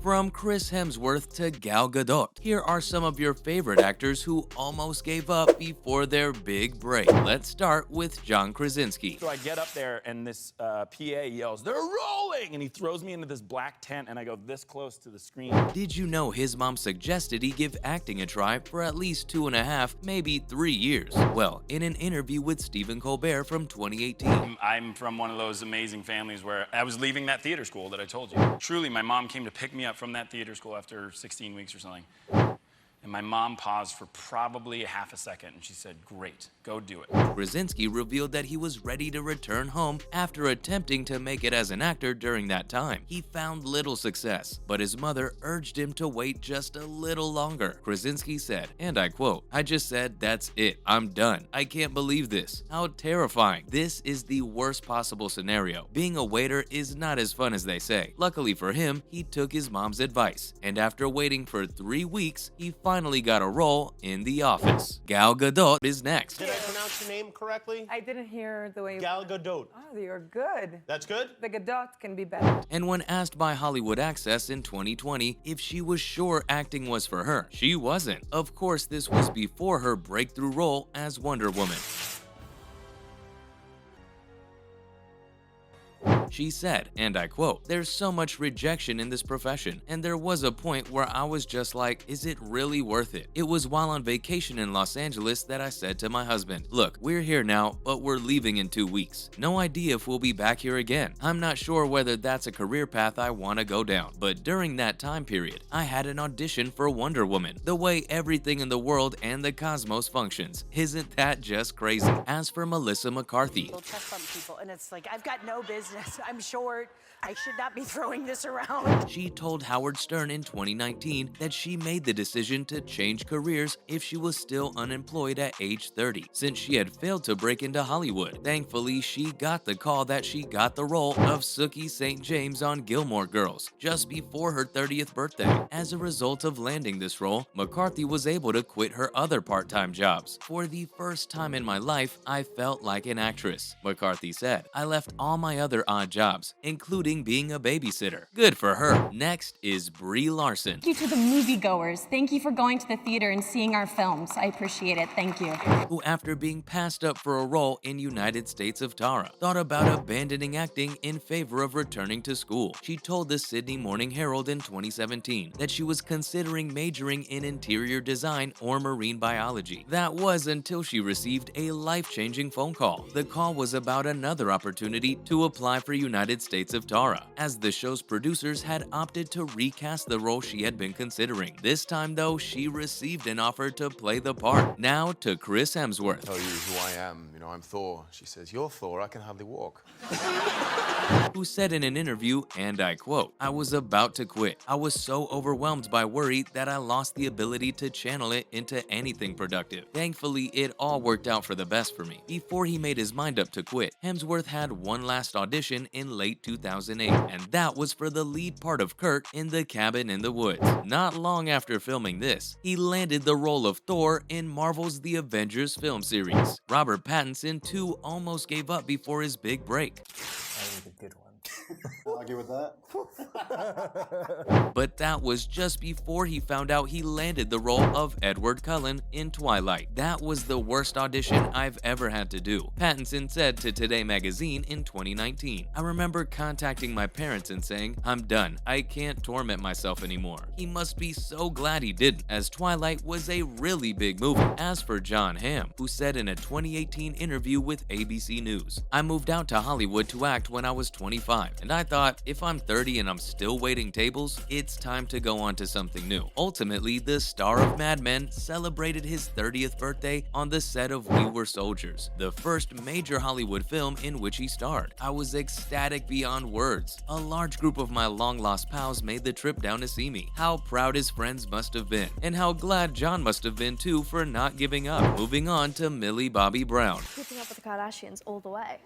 From Chris Hemsworth to Gal Gadot, here are some of your favorite actors who almost gave up before their big break. Let's start with John Krasinski. So I get up there and this PA yells, "They're rolling!" And he throws me into this black tent and I go this close to the screen. Did you know his mom suggested he give acting a try for at least 2.5, maybe 3 years? Well, in an interview with Stephen Colbert from 2018. I'm from one of those amazing families where I was leaving that theater school that I told you. Truly, my mom came to pick me up from that theater school after 16 weeks or something. And my mom paused for probably a half a second and she said, "Great, go do it." Krasinski revealed that he was ready to return home after attempting to make it as an actor during that time. He found little success, but his mother urged him to wait just a little longer. Krasinski said, and I quote, "I just said, that's it, I'm done. I can't believe this. How terrifying. This is the worst possible scenario. Being a waiter is not as fun as they say." Luckily for him, he took his mom's advice, and after waiting for 3 weeks, he finally got a role in The Office. Gal Gadot is next. Did I pronounce your name correctly? I didn't hear the way you... Gal Gadot. Oh, you're good. That's good? The Gadot can be better. And when asked by Hollywood Access in 2020 if she was sure acting was for her, she wasn't. Of course, this was before her breakthrough role as Wonder Woman. She said, and I quote, "There's so much rejection in this profession, and there was a point where I was just like, is it really worth it?" It was while on vacation in Los Angeles that I said to my husband, "Look, we're here now, but we're leaving in 2 weeks. No idea if we'll be back here again. I'm not sure whether that's a career path I want to go down." But during that time period, I had an audition for Wonder Woman. The way everything in the world and the cosmos functions. Isn't that just crazy? As for Melissa McCarthy, We'll chest bump people, and it's like, I've got no business. I'm short. I should not be throwing this around. she told Howard Stern in 2019 that she made the decision to change careers if she was still unemployed at age 30, since she had failed to break into Hollywood. Thankfully, she got the call that she got the role of Sookie St. James on Gilmore Girls just before her 30th birthday. As a result of landing this role, McCarthy was able to quit her other part-time jobs. "For the first time in my life, I felt like an actress," McCarthy said. "I left all my other odd jobs, including being a babysitter." Good for her. Next is Brie Larson. Thank you to the moviegoers. Thank you for going to the theater and seeing our films. I appreciate it. Thank you. Who, after being passed up for a role in United States of Tara, thought about abandoning acting in favor of returning to school. She told the Sydney Morning Herald in 2017 that she was considering majoring in interior design or marine biology. That was until she received a life-changing phone call. The call was about another opportunity to apply for United States of Tara, as the show's producers had opted to recast the role she had been considering. This time, though, she received an offer to play the part. Now to Chris Hemsworth. Tell you who I am. You know, I'm Thor. She says, "You're Thor. I can hardly walk." Who said in an interview, and I quote, "I was about to quit. I was so overwhelmed by worry that I lost the ability to channel it into anything productive. Thankfully, it all worked out for the best for me." Before he made his mind up to quit, Hemsworth had one last audition in late 2008, and that was for the lead part of Kurt in The Cabin in the Woods. Not long after filming this, he landed the role of Thor in Marvel's The Avengers film series. Robert Pattinson too almost gave up before his big break. That was a good one. I'll argue with that. But that was just before he found out he landed the role of Edward Cullen in Twilight. "That was the worst audition I've ever had to do," Pattinson said to Today magazine in 2019. "I remember contacting my parents and saying, 'I'm done. I can't torment myself anymore.' He must be so glad he didn't, as Twilight was a really big movie." As for Jon Hamm, who said in a 2018 interview with ABC News, "I moved out to Hollywood to act when I was 25, and I thought, if I'm 30 and I'm still waiting tables, it's time to go on to something new." Ultimately, the star of Mad Men celebrated his 30th birthday on the set of We Were Soldiers, the first major Hollywood film in which he starred. "I was ecstatic beyond words. A large group of my long-lost pals made the trip down to see me. How proud his friends must have been, and how glad John must have been too for not giving up." Moving on to Millie Bobby Brown. Keeping up with the Kardashians all the way.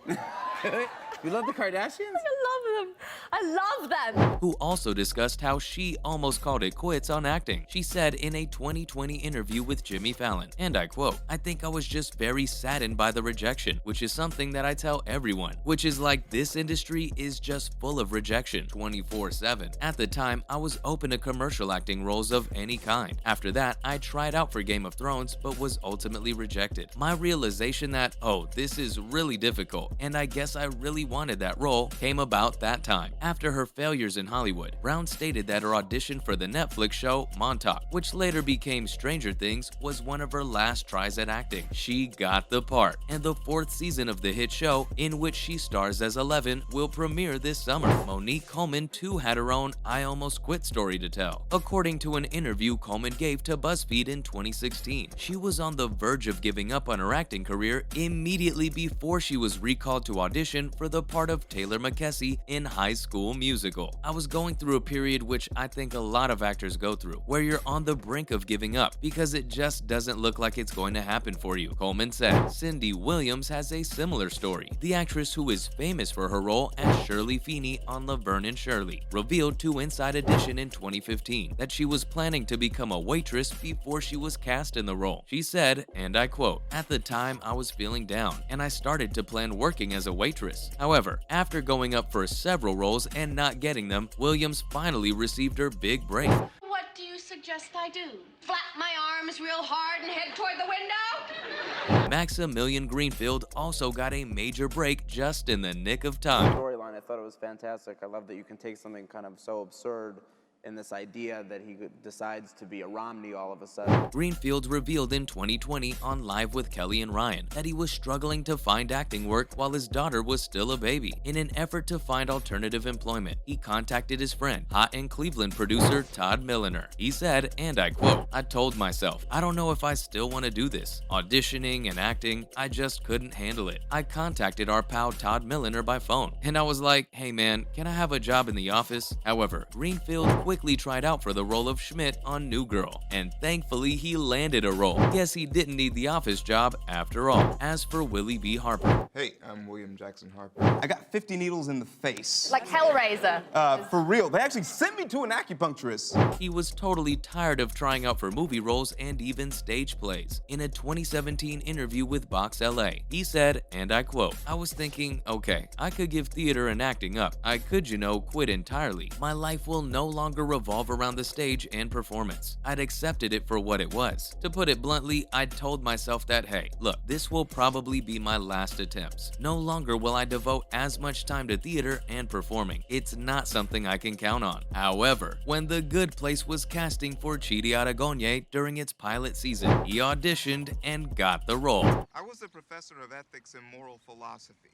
You love the Kardashians? I love them. I love them. who also discussed how she almost called it quits on acting. She said in a 2020 interview with Jimmy Fallon, and I quote, "I think I was just very saddened by the rejection, which is something that I tell everyone, which is like this industry is just full of rejection 24/7. At the time, I was open to commercial acting roles of any kind. After that, I tried out for Game of Thrones, but was ultimately rejected. My realization that, oh, this is really difficult, and I guess I really wanted that role, came about that time." After her failures in Hollywood, Brown stated that her audition for the Netflix show Montauk, which later became Stranger Things, was one of her last tries at acting. She got the part, and the 4th season of the hit show, in which she stars as Eleven, will premiere this summer. Monique Coleman too had her own "I almost quit" story to tell. According to an interview Coleman gave to BuzzFeed in 2016, she was on the verge of giving up on her acting career immediately before she was recalled to audition for the part of Taylor McKessie in High School Musical. "I was going through a period which I think a lot of actors go through, where you're on the brink of giving up because it just doesn't look like it's going to happen for you," Coleman said. Cindy Williams has a similar story. The actress, who is famous for her role as Shirley Feeney on Laverne and Shirley, revealed to Inside Edition in 2015 that she was planning to become a waitress before she was cast in the role. She said, and I quote, "At the time, I was feeling down, and I started to plan working as a waitress. However, after going up for several roles and not getting them, Williams finally received her big break." What do you suggest I do? Flap my arms real hard and head toward the window? Maximilian Greenfield also got a major break just in the nick of time. Storyline, I thought it was fantastic. I love that you can take something kind of so absurd in this idea that he decides to be a Romney all of a sudden. Greenfield revealed in 2020 on Live with Kelly and Ryan that he was struggling to find acting work while his daughter was still a baby. In an effort to find alternative employment, he contacted his friend, Hot in Cleveland producer Todd Milliner. He said, and I quote, "I told myself, I don't know if I still want to do this. Auditioning and acting, I just couldn't handle it. I contacted our pal Todd Milliner by phone, and I was like, hey man, can I have a job in the office?" However, Greenfield quickly tried out for the role of Schmidt on New Girl, and thankfully he landed a role. Guess he didn't need the office job after all. As for Willie B. Harper, Hey, I'm William Jackson Harper. I got 50 needles in the face. Like Hellraiser. For real. They actually sent me to an acupuncturist. he was totally tired of trying out for movie roles and even stage plays. In a 2017 interview with Box LA, he said, and I quote, "I was thinking, okay, I could give theater and acting up. I could, quit entirely. My life will no longer revolve around the stage and performance. I'd accepted it for what it was. To put it bluntly, I'd told myself that, hey, look, this will probably be my last attempts. No longer will I devote as much time to theater and performing. It's not something I can count on." However, when The Good Place was casting for Chidi Aragonye during its pilot season, he auditioned and got the role. I was a professor of ethics and moral philosophy.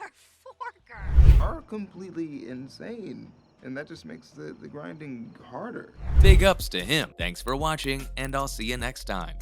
Motherforker. Are completely insane, and that just makes the grinding harder. Big ups to him. Thanks for watching, and I'll see you next time.